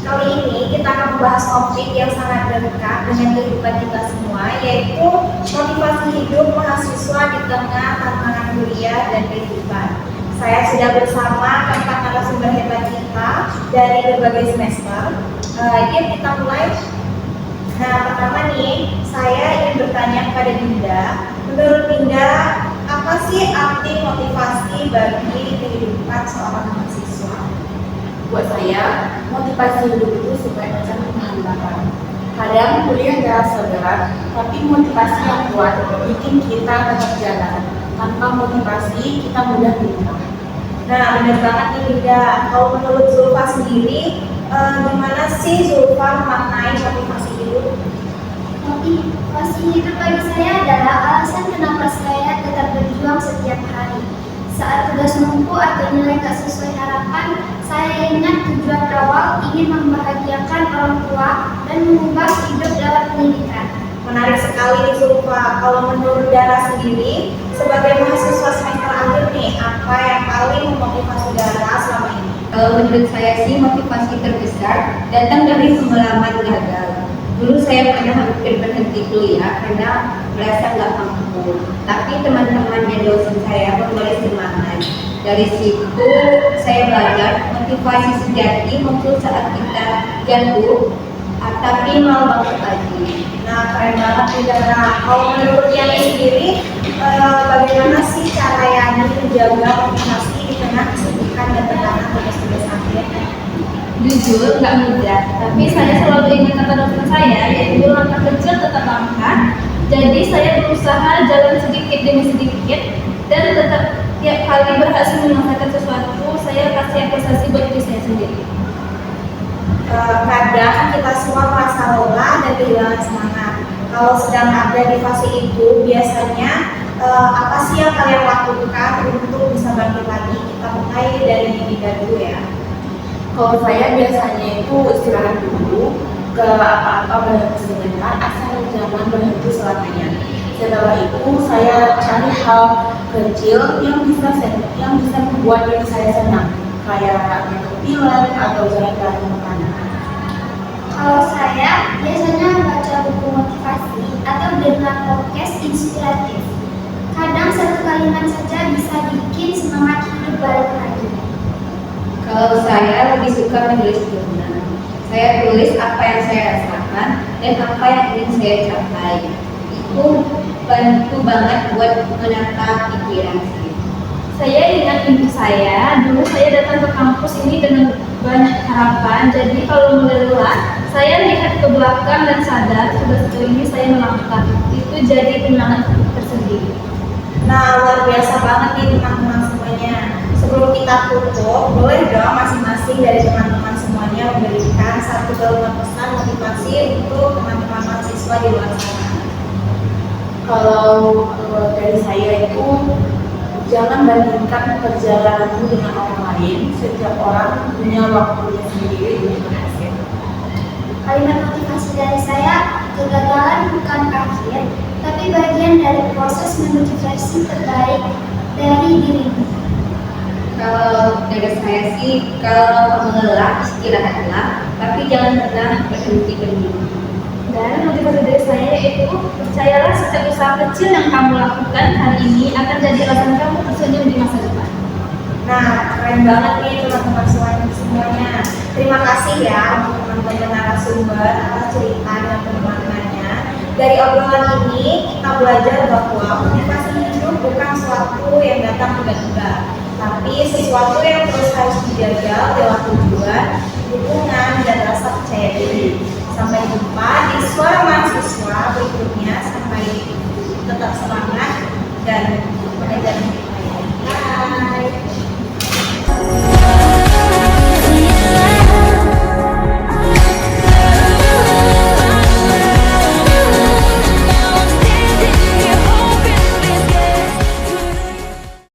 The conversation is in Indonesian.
Kali ini kita akan membahas topik yang sangat dekat dengan kehidupan kita semua, yaitu motivasi hidup mahasiswa di tengah tantangan kuliah dan kehidupan. Saya sudah bersama keempat narasumber hebat kita dari berbagai semester. Yuk kita mulai. Nah, pertama nih, saya ingin bertanya kepada Dinda. Menurut Dinda, apa sih arti motivasi bagi kehidupan seorang mahasiswa? Buat saya, motivasi hidup itu supaya macam tahan bakar. Kadang kuliah terasa berat, tapi motivasi yang kuat bikin kita tetap jalan. Tanpa motivasi, kita mudah lupa. Nah, benar banget nih Dinda. Kalau menurut Zulfa sendiri, gimana sih Zulfa memaknai motivasi hidup? Motivasi hidup bagi saya adalah alasan kenapa saya tetap berjuang setiap hari. Saat tugas menumpuk atau nilai tak sesuai harapan, saya ingat tujuan awal ingin membahagiakan orang tua dan mengubah hidup lewat pendidikan. Menarik sekali nih Zulfa. Kalau menurut Dara sendiri, sebagai mahasiswa semester akhir nih, apa yang paling memotivasi Dara selama ini? Kalau menurut saya sih motivasi terbesar datang dari pengalaman gagal. Dulu saya pernah hampir berhenti kuliah karena merasa nggak mampu. Tapi teman-teman dan dosen saya memberi semangat. Dari situ saya belajar motivasi sejati muncul saat kita jatuh, tapi mau bangkit lagi. Nah, keren banget nih Dara. Kalau menurut Yani sendiri, bagaimana sih cara Yani menjaga motivasi di tengah kesibukan dan tekanan tugas-tugas akhir? Jujur, nggak mudah, tapi saya selalu ingat kata dosen saya, yaitu langkah kecil tetap langkah. Jadi saya berusaha jalan sedikit demi sedikit dan tetap tiap kali berhasil menyelesaikan sesuatu, saya kasih apresiasi buat diri saya sendiri. Kadang kita semua merasa lelah dan kehilangan semangat. Kalau sedang ada di fase itu, biasanya apa sih yang kalian lakukan untuk bisa bangkit lagi? Kita mulai dari Dinda dulu ya. Kalau saya biasanya itu istirahat dulu, ke apa-apa berhenti sebentar, asal jangan berhenti selamanya. Setelah itu saya cari hal kecil yang bisa membuat diri saya senang, kayak nonton film atau jalan-jalan makanan. Kalau saya biasanya baca buku motivasi atau dengar podcast inspiratif. Kadang satu kalimat saja bisa bikin semangat hidup balik lagi. Kalau saya lebih suka menulis jurnal. Saya tulis apa yang saya rasakan dan apa yang ingin saya capai. Itu bantu banget buat menata pikiran saya. Saya ingat ibu saya, dulu saya datang ke kampus ini dengan banyak harapan. Jadi kalau mulai lelah, saya lihat ke belakang dan sadar sudah sejauh ini saya melangkah. Itu jadi penyemangat tersendiri. Nah, luar biasa banget nih teman-teman semuanya. Sebelum kita tutup, boleh dong masing-masing dari teman-teman semuanya memberikan satu kalimat pesan motivasi untuk teman-teman mahasiswa di luar sana. Kalau dari saya itu jangan bandingkan perjalananmu dengan orang lain. Setiap orang punya waktunya sendiri untuk berhasil. Kalimat motivasi dari saya, kegagalan bukan akhir, tapi bagian dari proses menuju versi terbaik dari dirimu. Kalau dari saya sih, kalau kamu lelah, istirahatlah, tapi jangan pernah berhenti bermimpi. Dan motivasi dari saya yaitu, percayalah setiap usaha kecil yang kamu lakukan hari ini akan jadi alasan kamu tersenyum di masa depan. Nah, keren banget nih teman-teman semuanya. Terima kasih ya untuk teman-teman narasumber atas cerita dan pengalamannya. Dari obrolan ini kita belajar bahwa motivasi hidup bukan sesuatu yang datang tiba-tiba, tapi sesuatu yang terus harus dijaga lewat tujuan, dukung